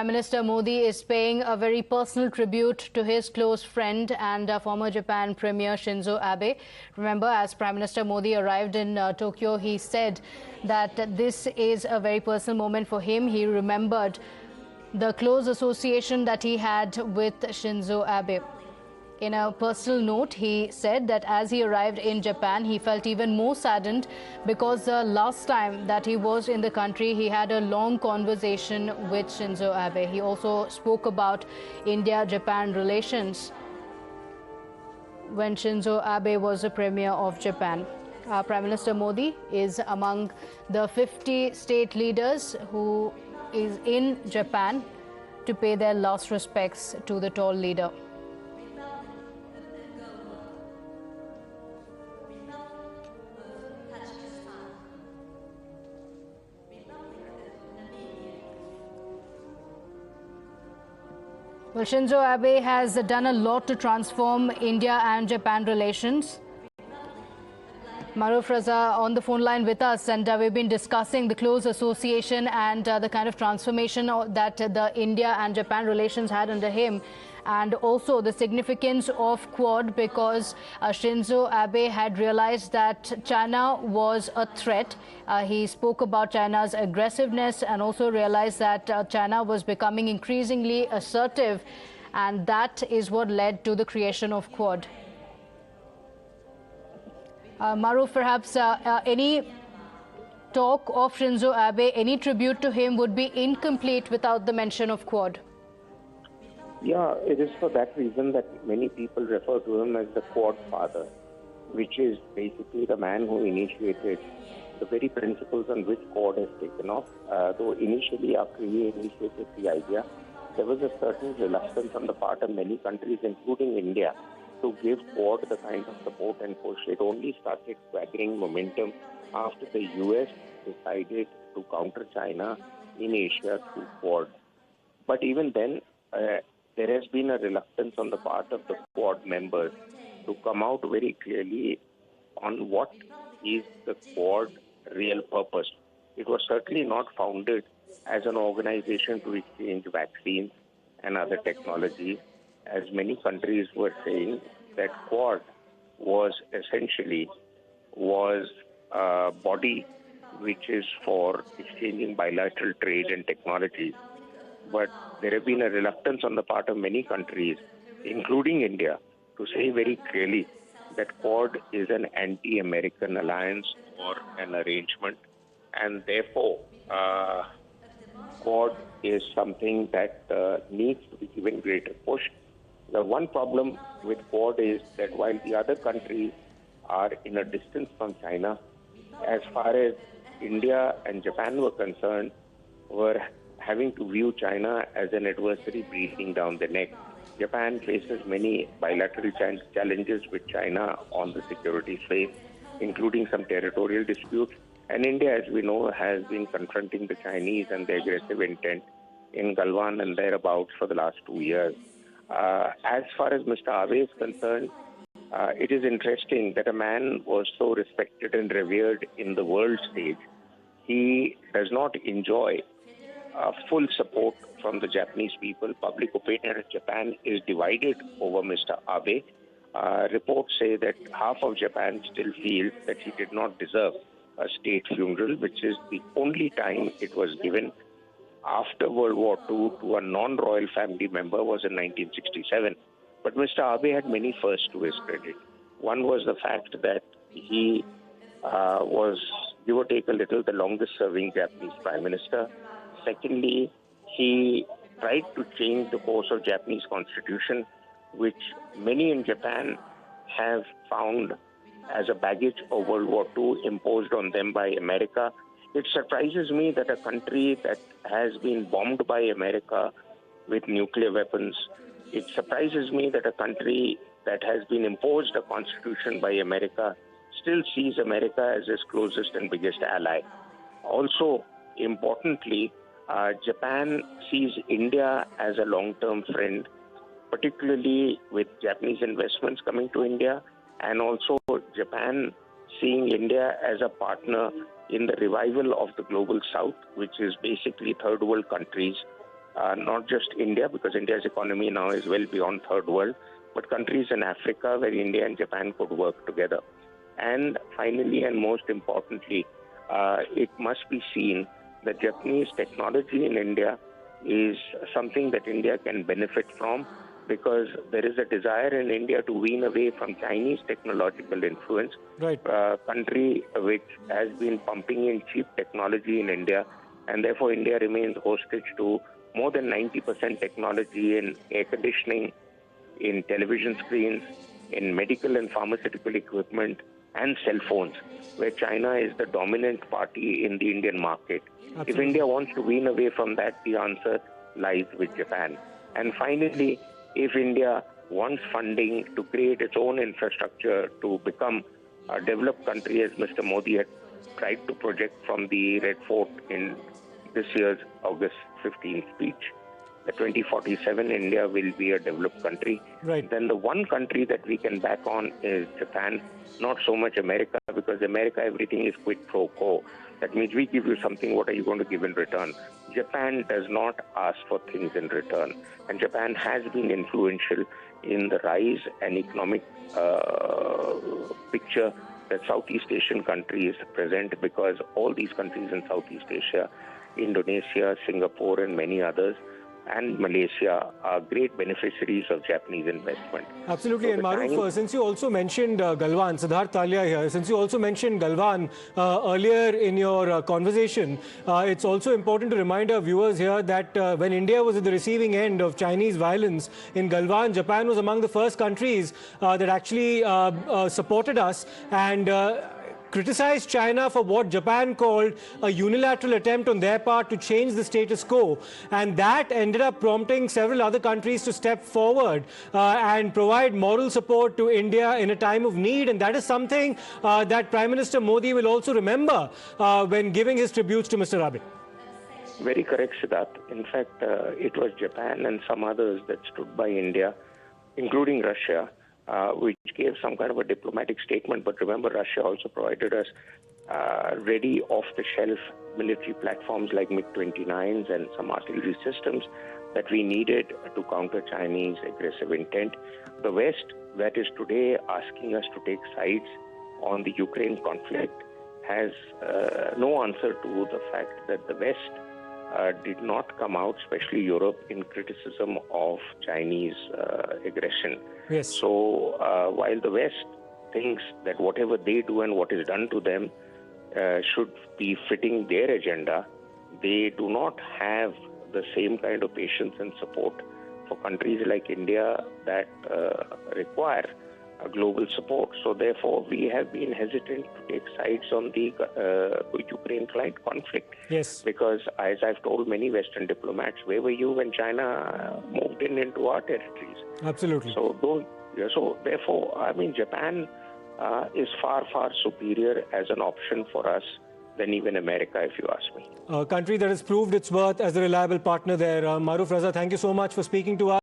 Prime Minister Modi is paying a very personal tribute to his close friend and former Japan Premier Shinzo Abe. Remember, as Prime Minister Modi arrived in Tokyo, he said that this is a very personal moment for him. He remembered the close association that he had with Shinzo Abe. In a personal note, he said that as he arrived in Japan, he felt even more saddened because the last time that he was in the country, he had a long conversation with Shinzo Abe. He also spoke about India-Japan relations when Shinzo Abe was the Premier of Japan. Prime Minister Modi is among the 50 state leaders who is in Japan to pay their last respects to the tall leader. Well, Shinzo Abe has done a lot to transform India and Japan relations. Maruf Raza on the phone line with us, and we've been discussing the close association and the kind of transformation that the India and Japan relations had under him, and also the significance of Quad, because Shinzo Abe had realized that China was a threat. He spoke about China's aggressiveness and also realized that China was becoming increasingly assertive, and that is what led to the creation of Quad. Maruf, perhaps any talk of Shinzo Abe, any tribute to him would be incomplete without the mention of Quad. Yeah, it is for that reason that many people refer to him as the Quad father, which is basically the man who initiated the very principles on which Quad has taken off. Though initially, after he initiated the idea, there was a certain reluctance on the part of many countries, including India, to give Quad the kind of support and push. It only started gathering momentum after the US decided to counter China in Asia through Quad. But even then, there has been a reluctance on the part of the Quad members to come out very clearly on what is the Quad real purpose. It was certainly not founded as an organization to exchange vaccines and other technologies, as many countries were saying that Quad was essentially a body which is for exchanging bilateral trade and technologies. But there has been a reluctance on the part of many countries, including India, to say very clearly that Quad is an anti-American alliance or an arrangement, and therefore Quad is something that needs to be given greater push. The one problem with Quad is that while the other countries are in a distance from China, as far as India and Japan were concerned, were having to view China as an adversary breathing down the neck. Japan faces many bilateral challenges with China on the security space, including some territorial disputes. And India, as we know, has been confronting the Chinese and their aggressive intent in Galwan and thereabouts for the last 2 years. As far as Mr. Abe is concerned, it is interesting that a man was so respected and revered in the world stage. He does not enjoy full support from the Japanese people. Public opinion in Japan is divided over Mr. Abe. Reports say that half of Japan still feels that he did not deserve a state funeral, which is the only time it was given after World War II to a non-royal family member was in 1967. But Mr. Abe had many firsts to his credit. One was the fact that he was, give or take a little, the longest-serving Japanese prime minister. Secondly, he tried to change the course of Japanese constitution, which many in Japan have found as a baggage of World War II imposed on them by America. It surprises me that a country that has been bombed by America with nuclear weapons, it surprises me that a country that has been imposed a constitution by America still sees America as its closest and biggest ally. Also, importantly, Japan sees India as a long-term friend, particularly with Japanese investments coming to India, and also Japan seeing India as a partner in the revival of the global south, which is basically third world countries not just India, because India's economy now is well beyond third world, but countries in Africa where India and Japan could work together. And finally, and most importantly, it must be seen that Japanese technology in India is something that India can benefit from, because there is a desire in India to wean away from Chinese technological influence. Right. Country which has been pumping in cheap technology in India, and therefore India remains hostage to more than 90% technology in air conditioning, in television screens, in medical and pharmaceutical equipment, and cell phones, where China is the dominant party in the Indian market. Absolutely. If India wants to wean away from that, the answer lies with Japan. And finally, if India wants funding to create its own infrastructure to become a developed country, as Mr. Modi had tried to project from the Red Fort in this year's August 15th speech, the 2047 India will be a developed country. Right. Then the one country that we can back on is Japan, not so much America, because America, everything is quid pro quo. That means we give you something, what are you going to give in return? Japan does not ask for things in return. And Japan has been influential in the rise and economic picture that Southeast Asian countries present, because all these countries in Southeast Asia, Indonesia, Singapore, and many others, and Malaysia are great beneficiaries of Japanese investment. Absolutely. So and Maruf, since you also mentioned Galwan, Siddharth Talia here, since you also mentioned Galwan earlier in your conversation, it's also important to remind our viewers here that when India was at the receiving end of Chinese violence in Galwan, Japan was among the first countries that actually supported us and criticized China for what Japan called a unilateral attempt on their part to change the status quo. And that ended up prompting several other countries to step forward and provide moral support to India in a time of need. And that is something that Prime Minister Modi will also remember when giving his tributes to Mr. Abe. Very correct, Siddharth. In fact, it was Japan and some others that stood by India, including Russia, which gave some kind of a diplomatic statement. But remember, Russia also provided us ready off-the-shelf military platforms like MiG-29s and some artillery systems that we needed to counter Chinese aggressive intent. The West, that is today asking us to take sides on the Ukraine conflict, has no answer to the fact that the West did not come out, especially Europe, in criticism of Chinese aggression. Yes. So while the West thinks that whatever they do and what is done to them should be fitting their agenda, they do not have the same kind of patience and support for countries like India that require global support. So therefore, we have been hesitant to take sides on the Ukraine conflict. Yes. Because, as I've told many Western diplomats, where were you when China moved into our territories? Absolutely. So therefore, I mean, Japan is far, far superior as an option for us than even America, if you ask me. A country that has proved its worth as a reliable partner there. Maruf Raza, thank you so much for speaking to us.